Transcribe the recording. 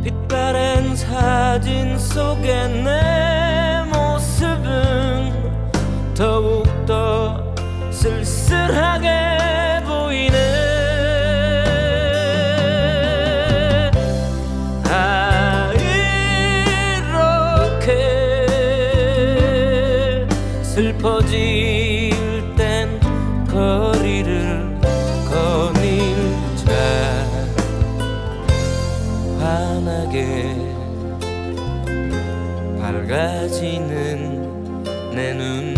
빛바랜 사진 속에 내 모습은 더욱더 쓸쓸하게 보이네. 아, 이렇게 슬퍼질 땐 거리를 거닐자. 환하게 밝아지는 내 눈